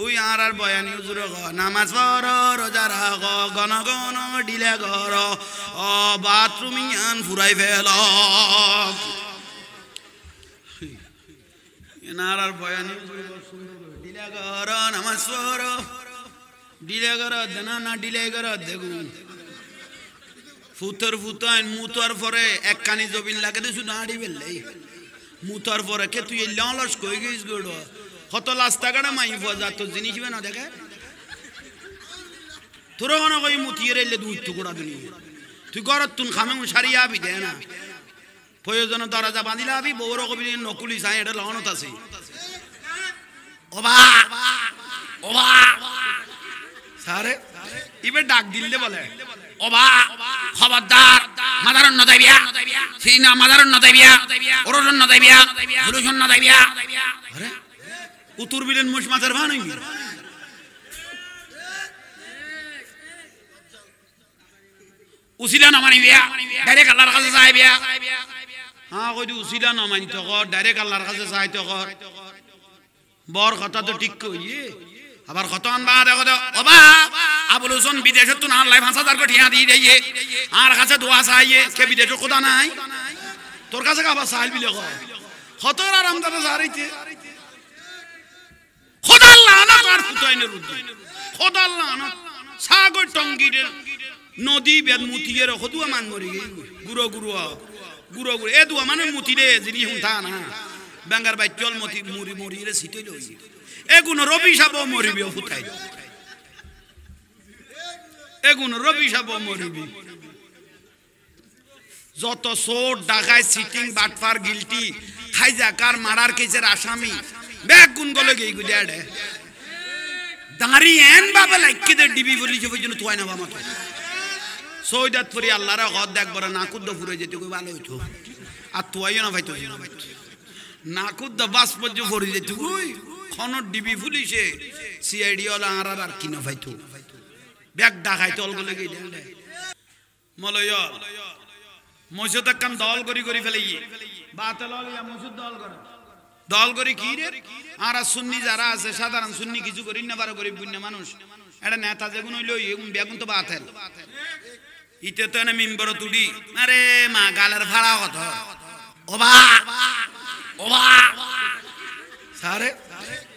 ওই আর বয়ানি হুজুর নামাজ পড়ো রোজা রাখো গণ গণ ডিলে ঘর বাথরুম ইয়ান ফুরাই ফেল আর বয়ানি ডিলে ঘর নামাজ পড়ো ডিলে ঘর দেনা না ডিলে ঘর দেখুন ফুতর ফুতাইন মুতর পরে এক কানি জবিন লাগে তো শুধু হাঁড়ি ফেললে মুতর পরে কে তুই লস কই গেছিস গোড় কত রাস্তাঘাটে মাই ফজা তোর জিনিস না দেখে তোর কোনো কই মুতিয়ে রেলে দুই টুকরা দুনিয়া তুই ঘরত তুন খামে সারিয়ে আবি দে না প্রয়োজন দরজা বাঁধিলে আবি বউর কবি নকুলি চাই এটা লহনত আছে ওবা ওবা সারে ইবে ডাক দিলে বলে ওবা খবরদার মাদারন না দাইবিয়া সিনা মাদারন না দাইবিয়া ওরজন না দাইবিয়া ফুলুজন না দাইবিয়া আরে উত্তর বিলেন মুশ মাথার ভান হইবি উসিলা না মানিবিয়া ডাইরেক্ট আল্লাহর কাছে যাইবিয়া হ্যাঁ কই উসিলা না মানি তো ডাইরেক্ট আল্লাহর কাছে যাইতো কর বর কথা তো ঠিক কইয়ে আবার কতন বা দেখো তো ওবা আবুল হোসেন বিদেশে তো না লাই 5000 কোটি দিয়ে দেইয়ে আর কাছে দোয়া চাইয়ে কে বিদেশে খোদা নাই তোর কাছে আবার চাইল বিলে কয় কতর আরাম দাদা জারিতে খোদা আল্লাহ না তার ফুটাইনে রুদ্ধ খোদা আল্লাহ না সাগর টঙ্গিরে নদী বেদ মুতিয়ে রে খদুয়া মান মরি গুরো গুরো গুরো গুরো এ দুয়া মানে মুতিরে জিনি হুঁতা না বাঙ্গার বাই চল মতি মুরি মুরি রে সিটে লই এগুন রবি সাব মরিবি ফুটাই এগুন রবি সাব মরিবি যত সোট ডাকায় সিটিং বাটফার গিলটি খাইজাকার মারার কেসের আসামি ব্যাগ গুন গলে গই গুডাড়ে দাঁড়ি এন বাবা লাইকে দে ডিবি বলি যে বুঝনো তুই না বাবা সৈয়দাত পরি আল্লাহর গদ দেখবার নাকুদ ফুরে যেতে কই ভালো হইতো আর তুই না ভাই তুই না ভাই নাকুদ বাস পর্য ফুরে যেতে কই খন ডিবি ফুলিছে সিআইডি ওলা আর কি না ভাই তো ব্যাগ ডাকাই তল গলে গই দে মলয় মসজিদ কাম দল করি করি ফেলাই বাতল ইয়া মসজিদ দল করি কি রে আর সুন্নি যারা আছে সাধারণ সুন্নি কিছু করি না বারো গরিব বুন্য মানুষ এটা নেতা যেগুন হইলো এগুন বেগুন তো বাতেল ইতে তো না মিম্বর তুডি আরে মা গালের ভাড়া কত ওবা ওবা সারে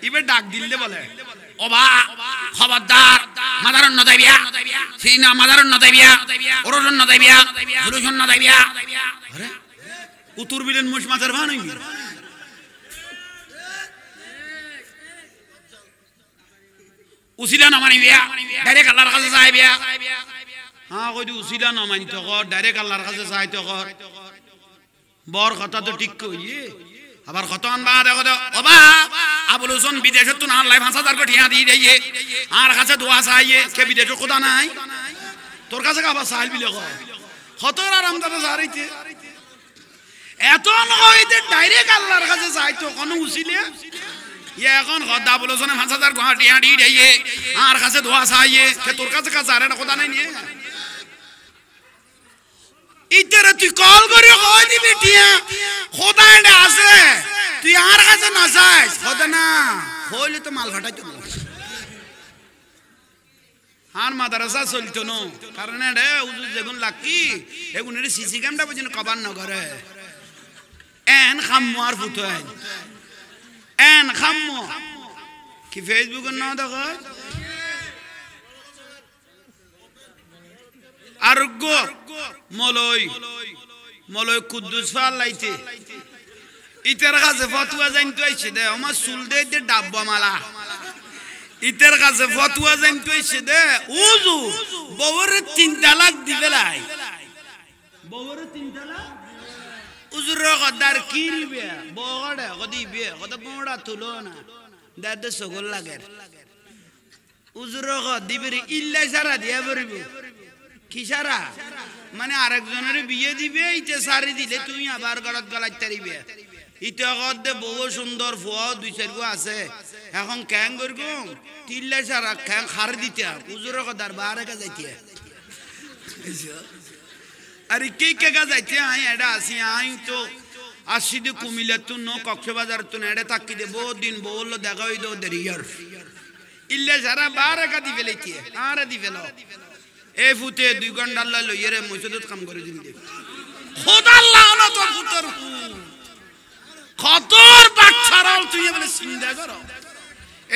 ইবে ডাক দিলে বলে ওবা খবরদার মাদারন না দাইবিয়া সিনা মাদারন না দাইবিয়া ওরজন না দাইবিয়া ফুলুজন না দাইবিয়া আরে উত্তর বিলেন মুশ মাথার ভান হইবি উসিলা না মানিবিয়া ডাইরেক্ট আল্লাহর কাছে যাইবিয়া হ্যাঁ কই উসিলা না মানি তো ডাইরেক্ট আল্লাহর কাছে যাইতো কর বর কথা তো ঠিক কইয়ে আবার কতন বা দেখো তো ওবা আবুল হোসেন বিদেশে তো না লাই 5000 কোটি দিয়ে দেইয়ে আর কাছে দোয়া চাইয়ে কে বিদেশে খোদা নাই তোর কাছে আবার চাইল বিলে কয় কতর আরাম দাদা জারিতে এত নইতে ডাইরেক্ট আল্লাহর কাছে যাইতো কোন উসিলে এখন খোদা আবুল হোসেন 5000 কোটি দিয়ে দেইয়ে আর কাছে দোয়া চাইয়ে কে তোর কাছে আর এটা খোদা নাই নিয়ে ইতরে তুই কল করে কই দিবি টিয়া খোদা এটা আছে তুই আর কাছে না যাস খোদা না কইলে তো মাল ফাটাই তো আর মাদ্রাসা চলতো না কারণ এটা উজু যেগুন লাকি এগুন এর সিসি ক্যামেরা পর্যন্ত কভার না করে এন খাম্মু আর ফুটাই এন খাম্মু কি ফেসবুকে না দেখো আর গো মলয় মলয় কুদ্দুস ফালাইতে ইতের কাছে ফতুয়া জানতে আইছে দে আমার চুল দে ডাব্বা মালা ইতের কাছে ফতুয়া জানতে আইছে দে উজু বউরে 3 তালাক দিবে লাই বউরে 3 তালাক উজুর গদার কি নিবে বগড়ে গদিবে গদ বড়া তুলো না দাদা সগল লাগে উজুর গদিবে ইল্লা সারা দিয়া বরিব কি সারা মানে আরেকজনের বিয়ে দিবে ইতে সারি দিলে তুমি আবার গলত গলাইতে পারিবে ইতে গদে বহু সুন্দর ফুয়া 2-4 গো আছে এখন ক্যাং করগো তিল্লা সারা ক্যাং খার দিতে উজুর গদার বারে কা যাইতে আরে কে কে কা যাইতে আই এডা আসি আই তো আসিদে কুমিল্লা তো ন কক্সবাজার তো এডা তাকি দে বহু দিন বললো দেখা হইতো দেরিয়ার ইল্লে সারা বারে কাটি ফেলেছি আরে দি ফেলো এ ফুতে 2 ঘন্টা আল্লাহ লইরে মসজিদত কাম করে দিন খোদা লানত ফুতর কতর বাচ্চারাল তুই বলে চিন্তা করো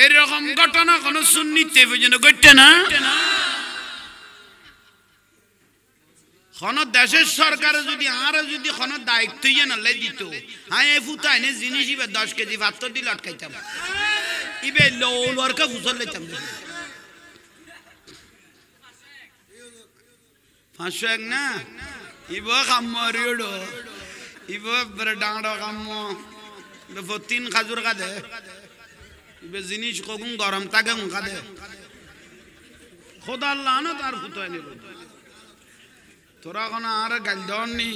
এরকম ঘটনা কোন সুন্নিতে পর্যন্ত ঘটে না কোন দেশের সরকারে যদি আরো যদি কোন দায়িত্ব ইয়ে নালে দিত হ্যাঁ এ ফুতা এনে জিনিস ইবে 10 কেজি ভাত দিয়ে লটকাইতাম ইবে লোলরকে ফুসল লইতাম 500 এক না ইবো কামরিড়ো ইবো বড় ডাঁড়ো কামো ইবো 3 খাজুর কাদে ইবে জিনিস কগুন গরম থাকে কাদে খোদা আল্লাহ না তার ফুতো এনে তোরা কোন আর গাল দনি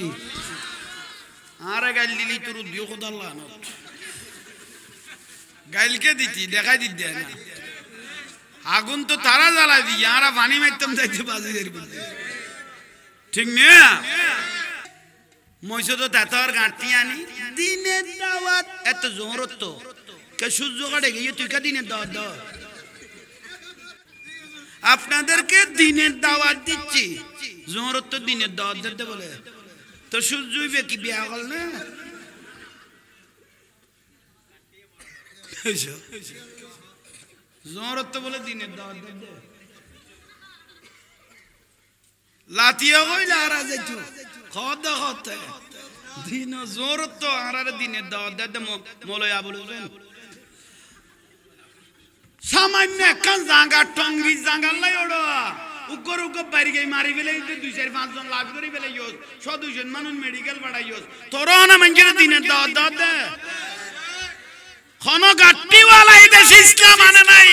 আর গাল দিলি তোর দিও খোদা আল্লাহ না গাইলকে দিতি দেখাই দিতে না আগুন তো তারা জ্বালাই দি আর পানি মারতাম যাইতে বাজে ঠিক না মসজিদ তাতর গাঁটি আনি দিনের দাওয়াত এত জোরত তো কে সূর্য কাটে গিয়ে তুই কা দিনের দাওয়াত দাও আপনাদেরকে দিনের দাওয়াত দিচ্ছি জোরত তো দিনের দাওয়াত দিতে বলে তো সূর্যই কি বিয়া হল না জোরত তো বলে দিনের দাওয়াত দিতে লাতিয়া কইলা আর যাইতো খদ খদ দিন জোরত তো আর দিনের দাওয়াত দিতে মৌলভী আবুল হোসেন সামান্য একখান জাঙ্গা টঙ্গি জাঙ্গাল লাই ওড়ো উকর উকর বাইরে গিয়ে মারি ফেলে 2-4-5 জন লাভ করে ফেলে ইউজ 100-200 মানুষ মেডিকেল পাঠাই ইউজ তোরা না মানুষের দিনের দাওয়াত দাওয়াত দে কোন গাট্টিওয়ালা এই দেশে ইসলাম আনে নাই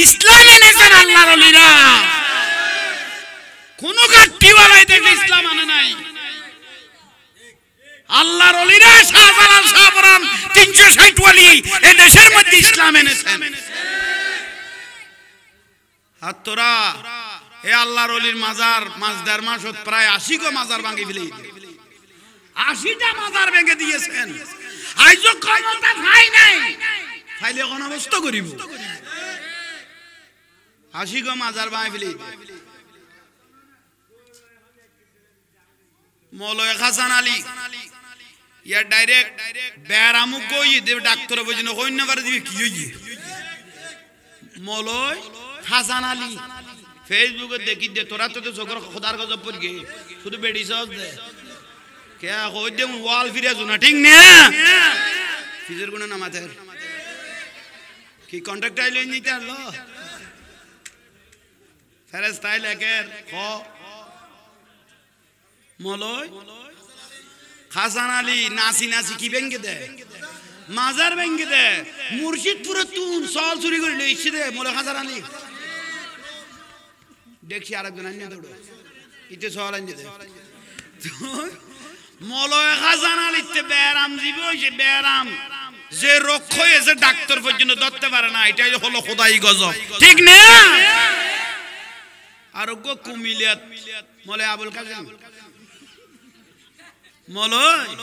ইসলাম এনেছেন আল্লাহর ওলিরা কোন গাট্টিওয়ালা এই দেশে ইসলাম আনে নাই আল্লাহর ওলিরা শাহজালাল শাহপরান 360 ওলি এই দেশের মধ্যে ইসলাম এনেছেন আর তোরা এ আল্লাহর ওলির মাজার মাস 1.5 মাস প্রায় 80 গো মাজার ভাঙি ফেলে 80টা মাজার ভেঙে দিয়েছেন আইজো ক্ষমতা নাই নাই ফাইলে কোন অবস্থা করিব 80 গো মাজার ভাঙি ফেলে মৌলভী হাসান আলী ইয়া ডাইরেক্ট বেরামু কই দেব ডাক্তার বুঝিনো কই না পারে দিবে কি হইয়ে মৌলভী হাসান আলী ফেসবুকে দেখি দে তোরা তো চোখের খোদার গজব পড় গে শুধু বেডি সস দে কে কই দে ওয়াল ফিরে জুনা ঠিক না ফিজের গুণ না মাথার কি কন্টাক্ট আইলো নিতে আলো ফেরেশতাই লেখের খ মৌলভী হাসান আলী নাসি নাসি কি ভেঙ্গে দে মাজার ভেঙ্গে দে মুর্শিদপুরে তুন সল চুরি করে লইছে দে মৌলভী হাসান আলী দেখছি আরেকজন আনিয়ে দৌড়ো ইতে সল আনিয়ে দে মৌলভী হাসান আলীতে বেরাম জীবী হয়েছে বেরাম যে রক্ষ হয়েছে ডাক্তার পর্যন্ত ধরতে পারে না এটাই হলো খোদাই গজব ঠিক না আরোগ্য কুমিল্লাত মৌলভী আবুল কাসেম মৌলভী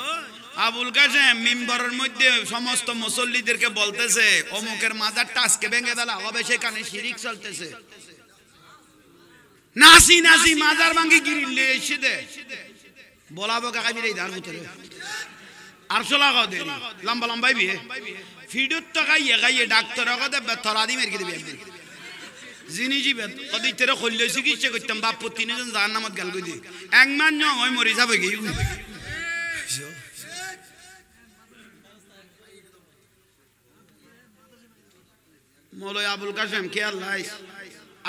আবুল কাসেম মিম্বরের মধ্যে সমস্ত মুসল্লিদেরকে বলতেছে অমুকের মাজারটা আজকে ভেঙে দিলা হবে সেখানে শিরিক চলতেছে নাসি নাসি মাজার ভাঙি গিরিলে এসে দে বলাবো কাকা বিরে ধার ভিতরে আর চলা দে লম্বা লম্বাই বিয়ে ফিডুত তো খাইয়ে খাইয়ে ডাক্তার কথা থরা দি মেরে দিবি একদিন জিনি জিবে কদি তেরে খল্লে চিকিৎসা করতাম বাপ 3 জন জাহান্নামত গাল কই দি এক মান ন ওই মরি যাবে কি মৌলভী আবুল কাসেম কে আল্লাহ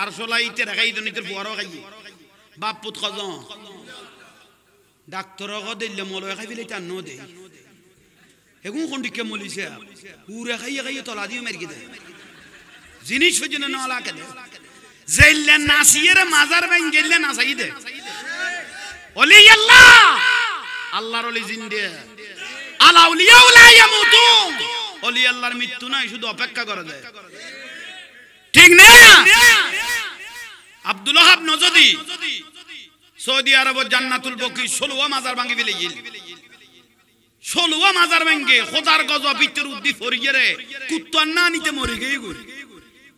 আর চলাইতে রাখাই দনিতের বড় খাইয়ে বাপ পুত খজ ডাক্তার দিলে মৌলভী খাই ফেলে তার ন দেয় এখন কোন দিকে মলিছে উড়ে খাইয়ে খাইয়ে তলা দিয়ে মেরে দেয় জিনিস পর্যন্ত নলা কে দেয় জেললে নাসিয়ের মাজার ভাঙ গেলে নাসাই দে ওলি আল্লাহ আল্লাহর ওলি জিন্দে আলা আউলিয়া লা ইয়ামুতুন ওলি আল্লাহর মৃত্যু নাই শুধু অপেক্ষা করে দেয় ঠিক না আব্দুল ওয়াহাব নজদি সৌদি আরব জান্নাতুল বকি 16 মাজার ভাঙি ফেলে গেল 16 মাজার ভাঙে খোদার গজব ভিতর উদ্দি ফরিয়ে রে কুত্তার না নিতে মরে গই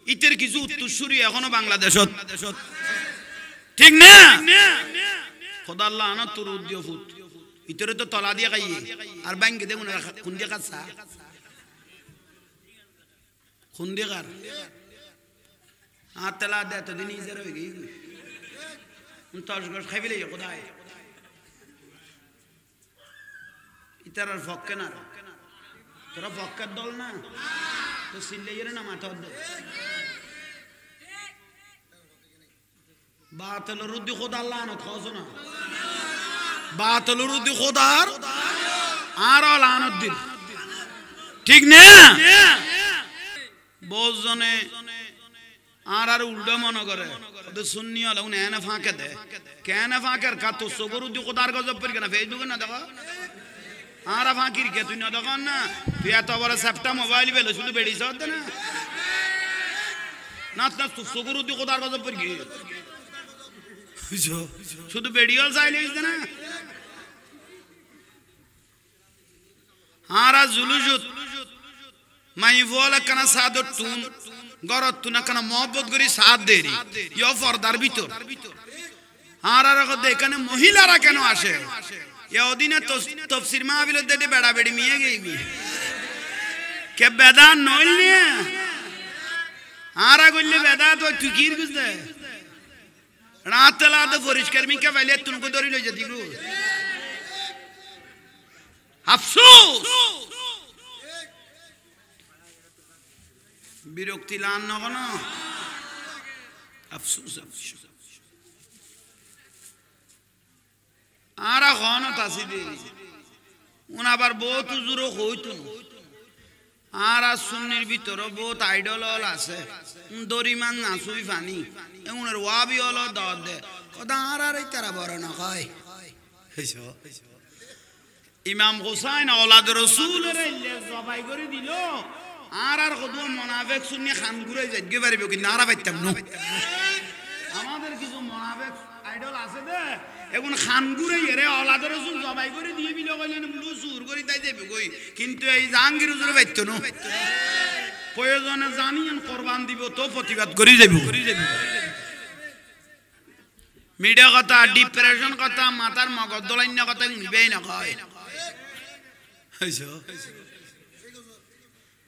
ইতের কিছু উত্তরসূরি এখনো বাংলাদেশত ঠিক না খোদা আল্লাহ আনা তোর উদ্যোগ ফুট ইতরে তো তলা দিয়ে খাইয়ে আর ব্যাংকে দেখুন কোন দিয়ে কাছা কোন দিয়ে কার আর তেলা দে এতদিন ইজার হয়ে গেই তস গস খাই ফেলে কোথায় ইতার আর ফক্কে না তোরা ফক্কার দল না তো সিল্লাইয়ের না মাথা বাতলের উদ্দি খোদা আল্লাহ আনত খাওয়াছো না বাতলের উদ্দি খোদার আর আনত দিন ঠিক না বহুজনে আর উল্টা মনে করে সুন্নি হলে উনি এনে ফাঁকে দেয় কেন ফাঁকের কাতো সবর উদ্দি খোদার গজব পড়ি কেনা ফেসবুকে না দেখো আর ফাঁকির কে তুই না তখন না তুই এত বড় সেপ্টা মোবাইল পেলে শুধু বেড়িয়েছ না না না তুই সবর উদ্দি খোদার গজব পড়ি শুধু বেড়িয়ে চাইলে না হারা জুলুজুত মাই বলে কেন সাদর তুন গরত তুনা কেন মহব্বত করি সাথ দেরি ইয় ফর্দার ভিতর হারা এখানে মহিলারা কেন আসে অদিনে তফসির মাহফিল দেটে বেড়া বেড়ি মিয়ে গেইবি কে বেদা নইল নিয়ে হারা করলে বেদা তো তুই কি বুঝতে রাত লাতে পরিষ্কার মিকা পাইলে তুনকে ধরি লই যেতি গো আফসোস বিরক্তি লান না কোন আফসোস আর এখন তাসি দে উন আবার বহুত জোর হইতো আর সুন্নির ভিতরে বহুত আইডল আছে দরিমান নাসুই ফানি এমনের ওয়াবি হলো দর দে কথা আর তারা বড় না হয় ইমাম হুসাইন ওলাদ রসুলের জবাই করে দিল আর কদু মোনাফেক সুন্নি খান ঘুরে যাইতে পারিব কি নারা পাইতাম না আমাদের কিছু মোনাফেক আইডল আছে দে এখন খান ঘুরে এরে ওলাদ রসুল জবাই করে দিয়ে বিল কইলেন ব্লু সুর করে তাই যাবে কই কিন্তু এই জাহাঙ্গীর হুজুর পাইতো না প্রয়োজনে জানিয়েন কোরবান দিব তো প্রতিবাদ করে যাব মিডিয়া কথা ডিপ্রেশন কথা মাথার মগজ দলাইন্য কথা নিবেই না কয়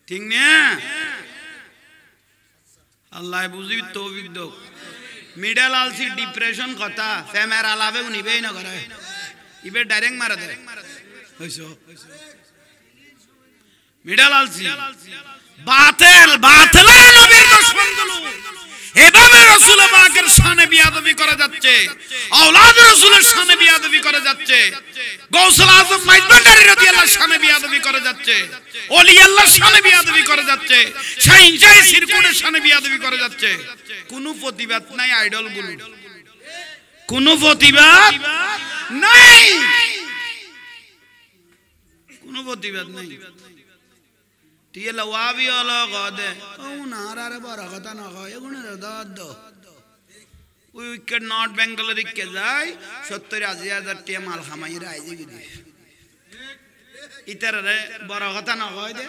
ঠিক না আল্লাহ বুঝি তৌফিক দাও মিডিয়া লালসি ডিপ্রেশন কথা ফেমের আলাপে নিবেই না করে ইবে ডাইরেক্ট মারা দেয় মিডিয়া লালসি বাতিল বাতিল নবীর দুশমনগুলো এভাবে রাসূল পাকের শানে বিয়াদবি করা যাচ্ছে আওলাদ রাসূলের শানে বিয়াদবি করা যাচ্ছে গৌসুল আযম মাইজবান্ডারী রাদিয়াল্লাহু শানে বিয়াদবি করা যাচ্ছে ওলি আল্লাহর শানে বিয়াদবি করা যাচ্ছে শাইন শাহ সিরকুটের শানে বিয়াদবি করা যাচ্ছে কোনো প্রতিবাদ নাই আইডল গুলো কোনো প্রতিবাদ নাই কোনো প্রতিবাদ নাই টিয়েলা ওয়াবি হলো গদে ও নারারে বড় কথা না হয় এগুনে দাদ উইকেট নর্থ বেঙ্গলের কে যায় 70,000 টিয়া মাল খামাই রাইজে গিয়ে ইতারে বড় কথা না হয় দে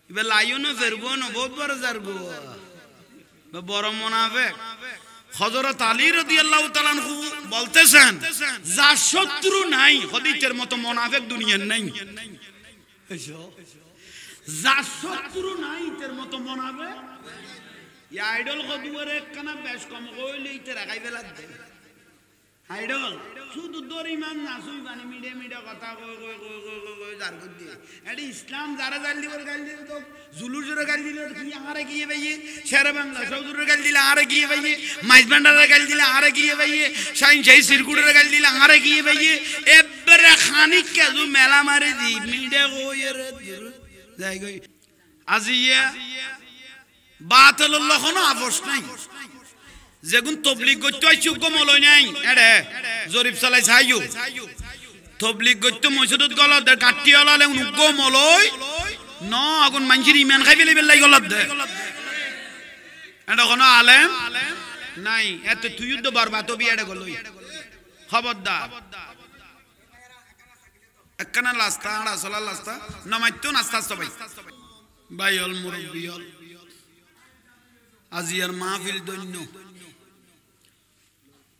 ইবে লাইও না ফেরবো না বহুত বড় জারগো বড় মুনাফিক হযরত আলী রাদিয়াল্লাহু তাআলা আনহু বলতেছেন যা শত্রু নাই খদিজের মতো মুনাফিক দুনিয়ার নাই যা শত্রু নাই তের মতো মনাবে আইডল কদুয়ারে একখানা বেশ কম কইলে ইতে রাখাই ফেলা দে আইডল শুধু দরিমান নাসুই বানি মিডে মিডে কথা কই কই কই কই কই জার কই দি এডি ইসলাম যারা জানলি বলে গাল দিল তো জুলুর জোরে গাল দিল কি আরে কি ভাইয়ে শের বাংলা সৌদুরে গাল দিল আরে কি ভাইয়ে মাইজবান্ডারে গাল দিল আরে কি ভাইয়ে শাইন শাহ সিরকুটের গাল দিল আরে কি ভাইয়ে এবারে খানিক কাজু মেলা মারে দি মিডে কইরে যাই গই আজিয়া বাতিলুল্লাহ কোনো আবশ নাই যেগুন তবলিগ করতে আইছু কমলই নাই এডে জরিফ চালাই ছাইও তবলিগ করতে মসজিদত গল দে কাটি হলালে উগ্গ মলই ন আগুন মানজির ইমান খাই ফেলে বেলাই গলত দে এটা কোনো আলেম নাই এত তুই তো বরবাদ হবি এডে গলই খবরদার একখানা লাস্তা আড়া চলা লাস্তা নমাইতো নাস্তা সবাই ভাই হল মুরব্বী হল আজিয়ার মাহফিল দৈন্য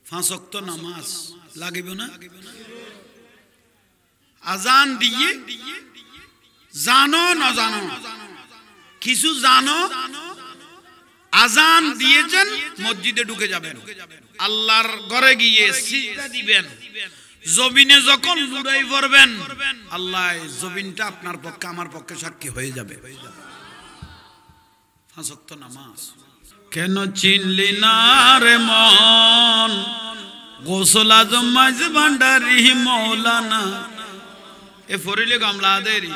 5 ওয়াক্ত নামাজ লাগিব না আজান দিয়ে জানো না জানো কিছু জানো আজান দিয়েছেন মসজিদে ঢুকে যাবেন আল্লাহর ঘরে গিয়ে সিজদা দিবেন জমিনে যখন লুড়াই পড়বেন আল্লাহ জমিনটা আপনার পক্ষে আমার পক্ষে সাক্ষী হয়ে যাবে 5 ওয়াক্ত নামাজ কেন চিনলি না রে মন গোসল আজম মাঝ ভান্ডারি মৌলানা এ ফরিলে গামলা দেরি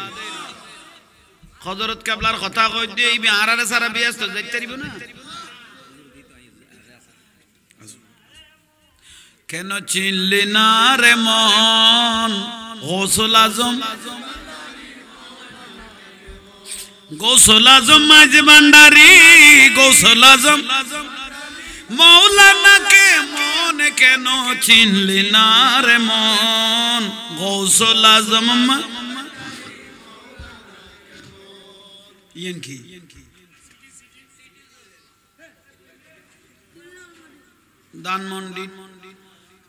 হযরত কেবলার কথা কই দিয়ে এই আরারে সারা ব্যস্ত যাইতে পারিব না কেন চিনলি না রে মন গোসল আজম মাঝ ভান্ডারি গোসল আজম মৌলানা কে মন কেন চিনলি না রে মন গোসল আজম ইয়েন কি দানমন্ডি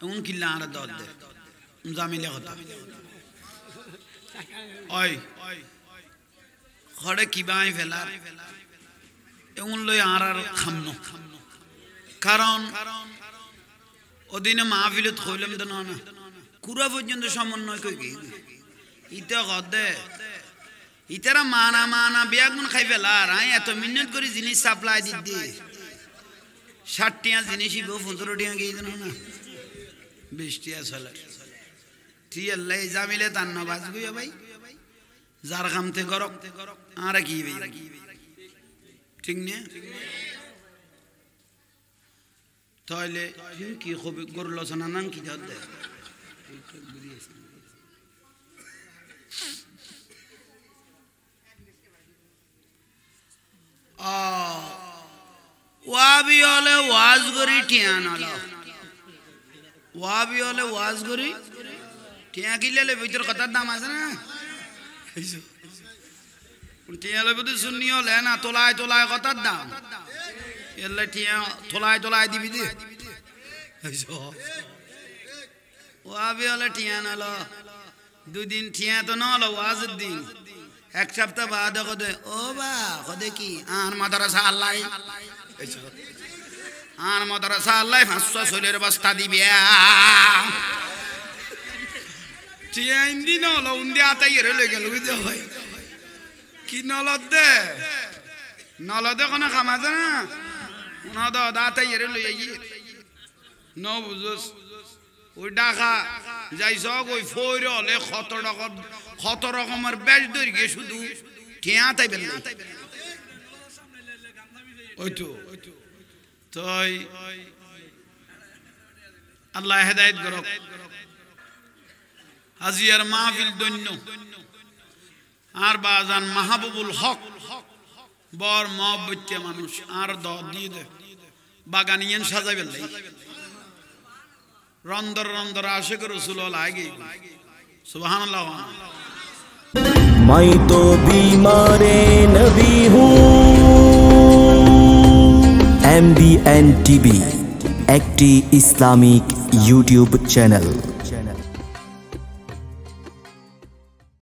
এমন কিল্লা আর দর দে জামিলে কথা ওই খড়ে কিবাই ফেলা এমন লই আর খামনো কারণ ওদিনে মাহফিলত কইলাম তো না কুরা পর্যন্ত সমন্বয় কই গই ইটা গদে ইতারা মানা বেগুন খাই ফেলা আর এত মিনিট করে জিনিস সাপ্লাই দিদি 60 টিয়া জিনিসই 15 টিয়া গিয়ে না 20 টিয়া চলে ঠিক আল্লাহ জামিলে তার না বাজবি ভাই যার কামতে গরক আর কি ভাই ঠিক না তাহলে কি হবে গরু লসনা নাম কি ধরতে ওয়াবি হলে ওয়াজ করি ঠিয়ান হলো ওয়াবি হলে ওয়াজ করি ঠিয়া কিনলে ভিতর কথার দাম আছে না ঠিয়ালে বুঝি শুনি হলে না তোলায় তোলায় কথার দাম এলে ঠিয়া তোলায় দিবি দে ওয়াবি হলে ঠিয়ান হলো 2 দিন ঠিয়া তো না হলো ওয়াজের দিন 1 সপ্তাহ বাদ কদে ও বা কদে কি আর মাদ্রাসা আল্লাহ আর মাদ্রাসা আল্লাহ 500 সোলের বস্তা দিবে ঠিয়া ইন্দি না হলো উন্দি আতাই এর লই গেল বুঝতে হয় কি নলদে কোন খামাজে না না দাতাই এর লই আই ন বুঝছ ওই ডাকা যাইছ ওই ফইর হলে কত রকমের বেশ ধরে গিয়ে শুধু ঠিয়া তাই বেল ওই তো তাই আল্লাহ হেদায়েত করুক হাজিয়ার মাহফিল দন্য আর বাজান মাহবুবুল হক বর মহব্বত মানুষ আর দ দিয়ে দে বাগানিয়ান সাজাবেল রন্দর আশিক রাসূল লাগে সুবহানাল্লাহ मैं तो बीमारे नबी हूँ MBN TV একটি ইসলামিক ইউটিউব চ্যানেল।